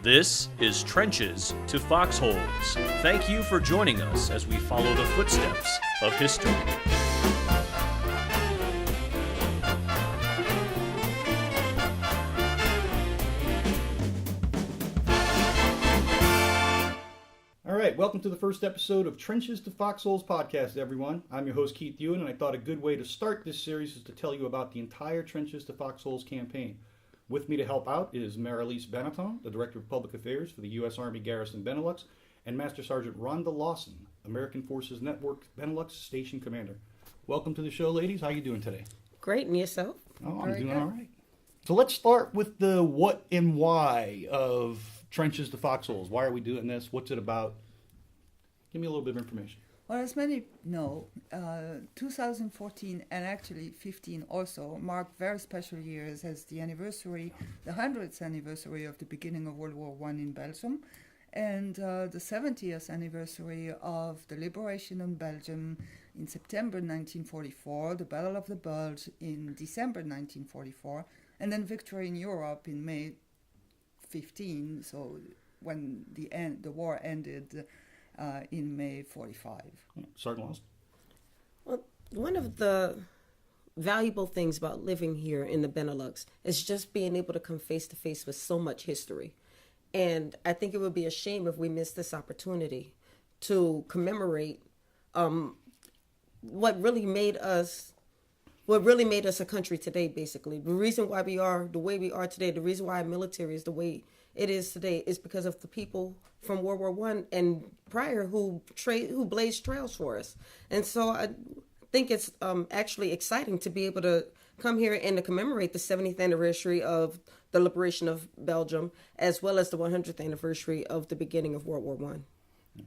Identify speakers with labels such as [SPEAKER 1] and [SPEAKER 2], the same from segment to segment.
[SPEAKER 1] This is Trenches to Foxholes. Thank you for joining us as we follow the footsteps of history.
[SPEAKER 2] All right, welcome to the first episode of Trenches to Foxholes podcast, everyone. I'm your host, Keith Ewan, and I thought a good way to start this series is to tell you about the entire Trenches to Foxholes campaign. With me to help out is Marilise Benaton, the Director of Public Affairs for the U.S. Army Garrison Benelux, and Master Sergeant Rhonda Lawson, American Forces Network Benelux Station Commander. Welcome to the show, ladies. How are you doing today?
[SPEAKER 3] Great, and yourself?
[SPEAKER 2] Oh, I'm doing all right. So let's start with the what and why of Trenches to Foxholes. Why are we doing this? What's it about? Give me a little bit of information.
[SPEAKER 4] Well, as many know, 2014 and actually 15 also marked very special years as the 100th anniversary of the beginning of World War I in Belgium, and the 70th anniversary of the liberation of Belgium in September 1944, the Battle of the Bulge in December 1944, and then victory in Europe in May 15, so when the war ended in May 45.
[SPEAKER 2] Sergeant Lawson?
[SPEAKER 3] Well, one of the valuable things about living here in the Benelux is just being able to come face to face with so much history. And I think it would be a shame if we missed this opportunity to commemorate what really made us a country today, basically. The reason why we are the way we are today, the reason why our military is the way it is today is because of the people from World War I and prior who blazed trails for us. And so I think it's actually exciting to be able to come here and to commemorate the 70th anniversary of the liberation of Belgium, as well as the 100th anniversary of the beginning of World War I.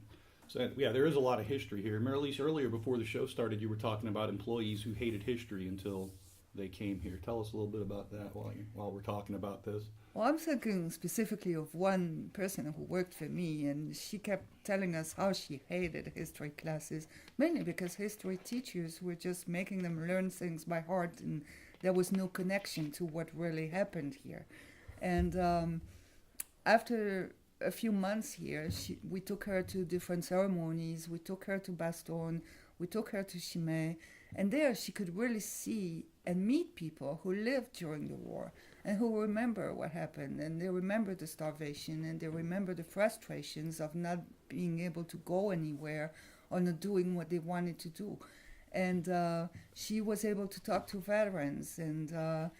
[SPEAKER 2] So, yeah, there is a lot of history here. Marilise, earlier before the show started, you were talking about employees who hated history until they came here. Tell us a little bit about that while we're talking about this.
[SPEAKER 4] Well, I'm thinking specifically of one person who worked for me, and she kept telling us how she hated history classes, mainly because history teachers were just making them learn things by heart, and there was no connection to what really happened here. And after a few months here, we took her to different ceremonies. We took her to Bastogne. We took her to Chimay. And there she could really see and meet people who lived during the war and who remember what happened. And they remember the starvation, and they remember the frustrations of not being able to go anywhere or not doing what they wanted to do. And she was able to talk to veterans, and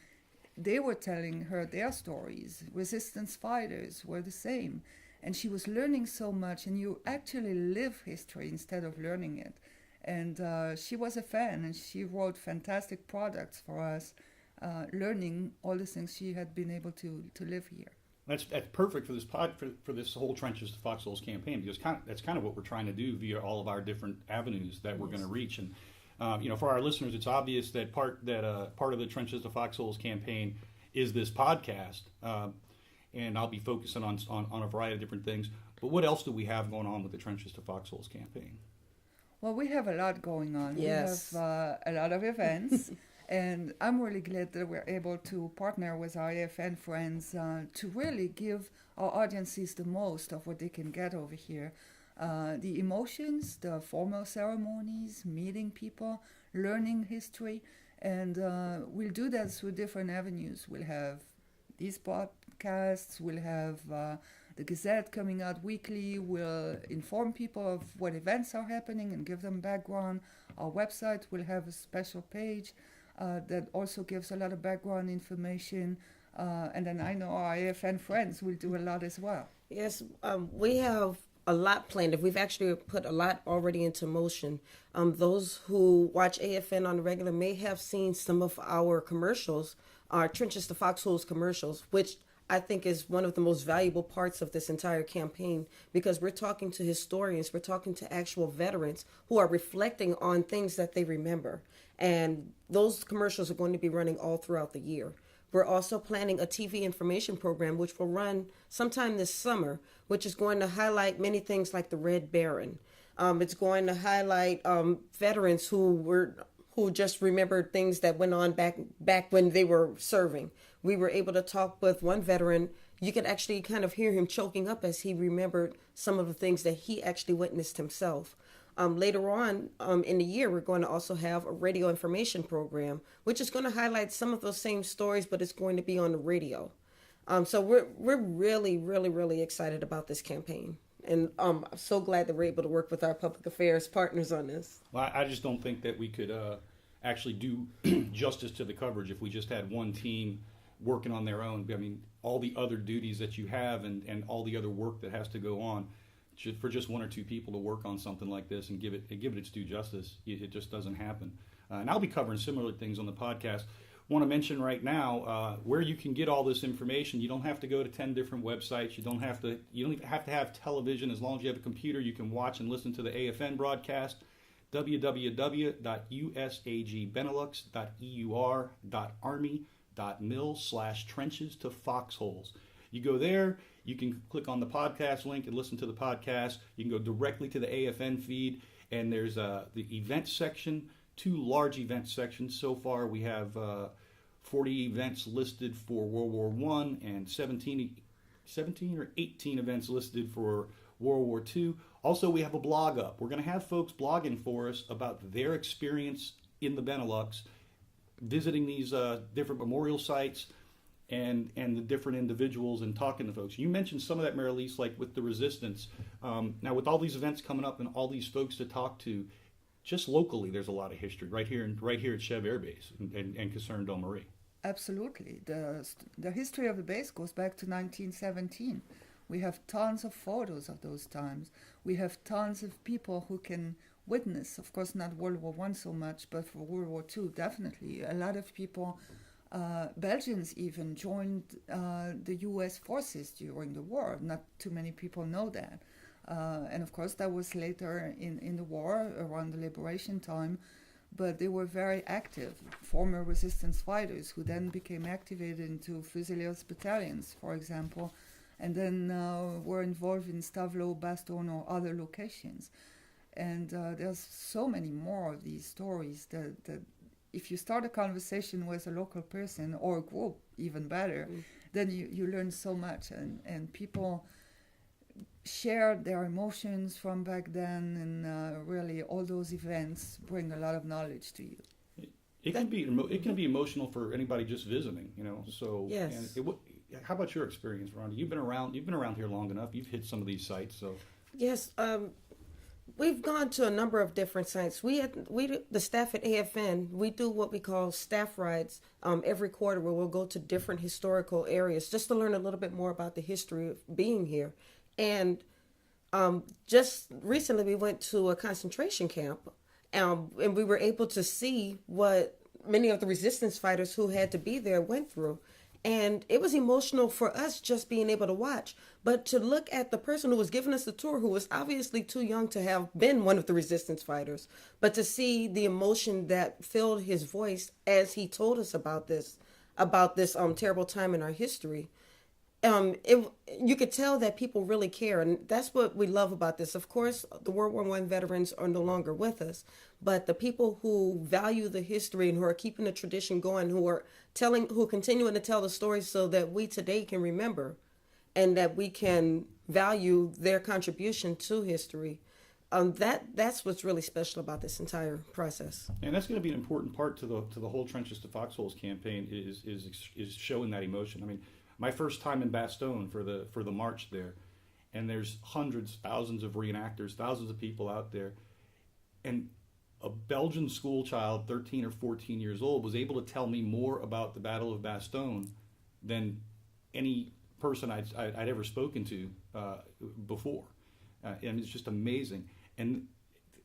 [SPEAKER 4] they were telling her their stories. Resistance fighters were the same. And she was learning so much, and you actually live history instead of learning it. And she was a fan, and she wrote fantastic products for us, learning all the things she had been able to live here.
[SPEAKER 2] That's perfect for this for this whole Trenches to Foxholes campaign, because that's kind of what we're trying to do via all of our different avenues that we're going to reach. And for our listeners, it's obvious that part of the Trenches to Foxholes campaign is this podcast, and I'll be focusing on a variety of different things. But what else do we have going on with the Trenches to Foxholes campaign?
[SPEAKER 4] Well, we have a lot going on.
[SPEAKER 3] Yes.
[SPEAKER 4] We have a lot of events, and I'm really glad that we're able to partner with our AFN friends to really give our audiences the most of what they can get over here. The emotions, the formal ceremonies, meeting people, learning history, and we'll do that through different avenues. We'll have these podcasts, we'll have the Gazette coming out weekly. We'll inform people of what events are happening and give them background. Our website will have a special page that also gives a lot of background information. And then I know our AFN friends will do a lot as well.
[SPEAKER 3] Yes, we have a lot planned. We've actually put a lot already into motion. Those who watch AFN on the regular may have seen some of our commercials, our Trenches to Foxholes commercials, which I think is one of the most valuable parts of this entire campaign, because we're talking to historians, we're talking to actual veterans who are reflecting on things that they remember. And those commercials are going to be running all throughout the year. We're also planning a TV information program, which will run sometime this summer, which is going to highlight many things like the Red Baron. It's going to highlight veterans who just remembered things that went on back when they were serving. We were able to talk with one veteran you could actually kind of hear him choking up as he remembered some of the things that he actually witnessed himself. Later on in the year, we're going to also have a radio information program, which is going to highlight some of those same stories, but it's going to be on the radio. So we're really, really, really excited about this campaign. And I'm so glad that we're able to work with our public affairs partners on this.
[SPEAKER 2] Well, I just don't think that we could actually do justice to the coverage if we just had one team working on their own. I mean, all the other duties that you have and all the other work that has to go on, for just one or two people to work on something like this and give it its due justice, it just doesn't happen. And I'll be covering similar things on the podcast. Want to mention right now where you can get all this information. You don't have to go to 10 different websites. You don't even have to have television. As long as you have a computer, you can watch and listen to the AFN broadcast. www.usagbenelux.eur.army.mil/trenches to Foxholes. You go there, you can click on the podcast link and listen to the podcast. You can go directly to the AFN feed, and there's the events section, 2 large event sections. So far, we have 40 events listed for World War I and 17 or 18 events listed for World War II. Also, we have a blog up. We're going to have folks blogging for us about their experience in the Benelux, visiting these different memorial sites and the different individuals and talking to folks. You mentioned some of that, Marilise, like with the resistance. Now, with all these events coming up and all these folks to talk to, just locally, there's a lot of history right here at Chev Air Base and Caserne Dome Marie.
[SPEAKER 4] Absolutely. The history of the base goes back to 1917. We have tons of photos of those times. We have tons of people who can witness, of course not World War I so much, but for World War II, definitely. A lot of people, Belgians even, joined the U.S. forces during the war. Not too many people know that. And of course, that was later in the war, around the liberation time. But they were very active, former resistance fighters who then became activated into Fusiliers battalions, for example, and then were involved in Stavelot, Bastogne, or other locations. And there's so many more of these stories that if you start a conversation with a local person or a group, even better, then you learn so much. And people share their emotions from back then, and really all those events bring a lot of knowledge to you.
[SPEAKER 2] It can be emotional for anybody just visiting, So
[SPEAKER 3] yes.
[SPEAKER 2] And how about your experience, Rhonda? You've been around here long enough. You've hit some of these sites, so
[SPEAKER 3] Yes, we've gone to a number of different sites. The staff at AFN, we do what we call staff rides every quarter, where we'll go to different historical areas just to learn a little bit more about the history of being here. And just recently we went to a concentration camp, and we were able to see what many of the resistance fighters who had to be there went through. And it was emotional for us just being able to watch. But to look at the person who was giving us the tour, who was obviously too young to have been one of the resistance fighters, but to see the emotion that filled his voice as he told us about this terrible time in our history, you could tell that people really care, and that's what we love about this. Of course, the World War I veterans are no longer with us, but the people who value the history and who are keeping the tradition going, who are continuing to tell the stories so that we today can remember, and that we can value their contribution to history. That's what's really special about this entire process.
[SPEAKER 2] And that's going to be an important part to the whole Trenches to Foxholes campaign is showing that emotion. I mean, my first time in Bastogne for the march there, and there's hundreds, thousands of reenactors, thousands of people out there, and a Belgian school child, 13 or 14 years old, was able to tell me more about the Battle of Bastogne than any person I'd ever spoken to before, and it's just amazing. And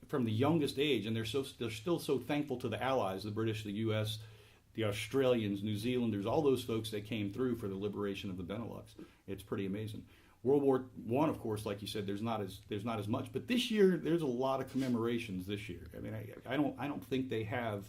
[SPEAKER 2] from the youngest age, and they're still so thankful to the Allies, the British, the U.S., the Australians, New Zealanders, all those folks that came through for the liberation of the Benelux. It's pretty amazing. World War I, of course, like you said, there's not as much, but this year there's a lot of commemorations this year. I mean, I don't think they have,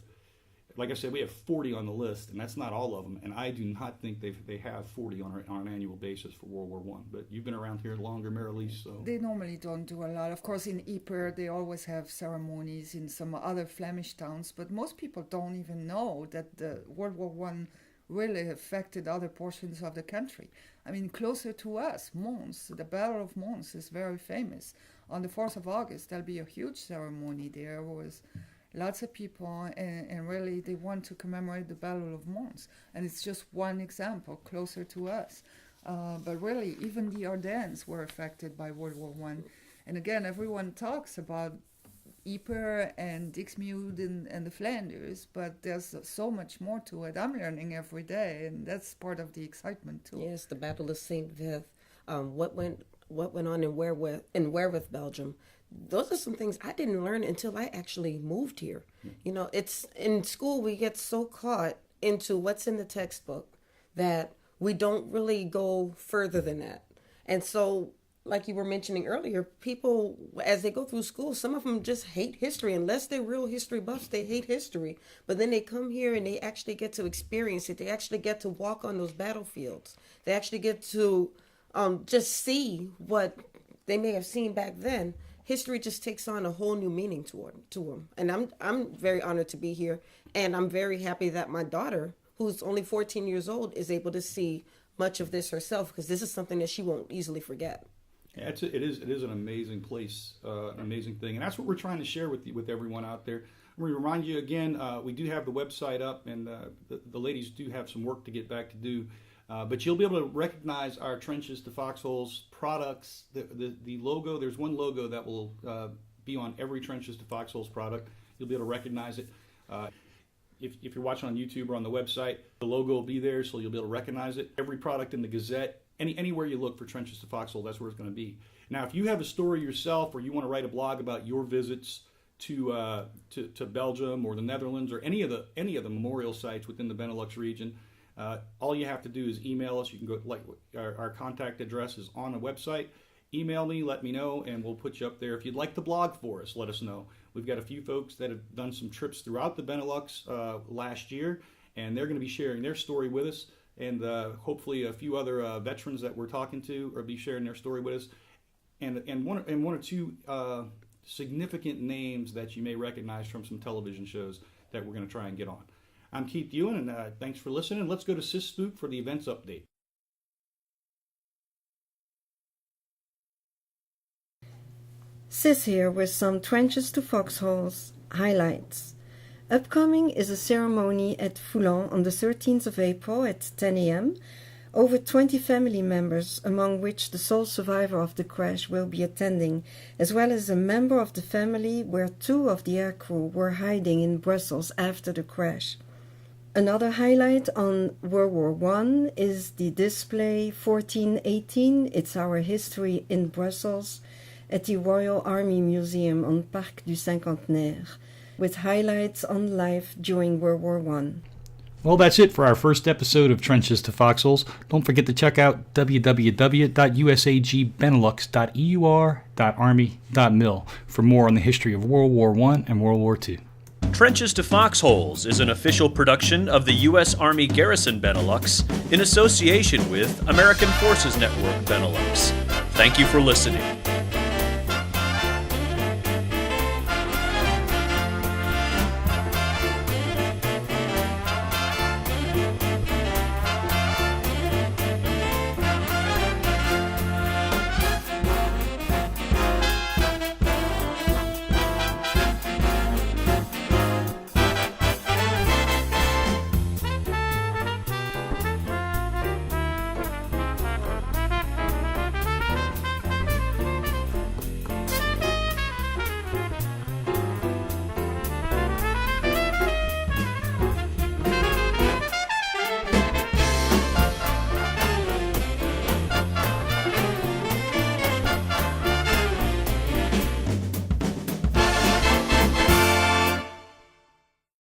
[SPEAKER 2] like I said, we have 40 on the list, and that's not all of them. And I do not think they have 40 on an annual basis for World War I. But you've been around here longer, Marilise, so
[SPEAKER 4] they normally don't do a lot. Of course, in Ypres they always have ceremonies in some other Flemish towns, but most people don't even know that the World War I really affected other portions of the country. I mean, closer to us, Mons, the Battle of Mons is very famous. On the 4th of August, there'll be a huge ceremony there with lots of people, and really they want to commemorate the Battle of Mons. And it's just one example closer to us. But really, even the Ardennes were affected by World War I. And again, everyone talks about Ypres and Dixmude and the Flanders, but there's so much more to it. I'm learning every day, and that's part of the excitement too.
[SPEAKER 3] Yes, the Battle of Saint Vith. What went on in Werwith, Belgium. Those are some things I didn't learn until I actually moved here. You know, it's in school we get so caught into what's in the textbook that we don't really go further than that. And so, like you were mentioning earlier, people, as they go through school, some of them just hate history. Unless they're real history buffs, they hate history. But then they come here and they actually get to experience it. They actually get to walk on those battlefields. They actually get to just see what they may have seen back then. History just takes on a whole new meaning to them. And I'm very honored to be here. And I'm very happy that my daughter, who's only 14 years old, is able to see much of this herself, because this is something that she won't easily forget.
[SPEAKER 2] Yeah, it is an amazing place, an amazing thing, and that's what we're trying to share with everyone out there. I'm going to remind you again, we do have the website up, and the ladies do have some work to get back to do, but you'll be able to recognize our Trenches to Foxholes products. The logo, there's one logo that will be on every Trenches to Foxholes product. You'll be able to recognize it. If you're watching on YouTube or on the website, the logo will be there, so you'll be able to recognize it. Every product in the Gazette, anywhere you look for Trenches to Foxhole, that's where it's going to be. Now, if you have a story yourself, or you want to write a blog about your visits to Belgium or the Netherlands or any of the memorial sites within the Benelux region, all you have to do is email us. You can go, like, our contact address is on the website. Email me, let me know, and we'll put you up there. If you'd like to blog for us, let us know. We've got a few folks that have done some trips throughout the Benelux last year, and they're going to be sharing their story with us. And hopefully a few other veterans that we're talking to will be sharing their story with us, and one or two significant names that you may recognize from some television shows that we're going to try and get on. I'm Keith Ewan, and thanks for listening. Let's go to Sis Spook for the events update.
[SPEAKER 5] Sis here with some Trenches to Foxholes highlights. Upcoming is a ceremony at Foulon on the 13th of April at 10 a.m. Over 20 family members, among which the sole survivor of the crash, will be attending, as well as a member of the family where 2 of the aircrew were hiding in Brussels after the crash. Another highlight on World War I is the display 1418, It's Our History in Brussels, at the Royal Army Museum on Parc du Cinquantenaire, with highlights on life during World War I.
[SPEAKER 2] Well, that's it for our first episode of Trenches to Foxholes. Don't forget to check out www.usagbenelux.eur.army.mil for more on the history of World War I and World War II.
[SPEAKER 1] Trenches to Foxholes is an official production of the U.S. Army Garrison Benelux in association with American Forces Network Benelux. Thank you for listening.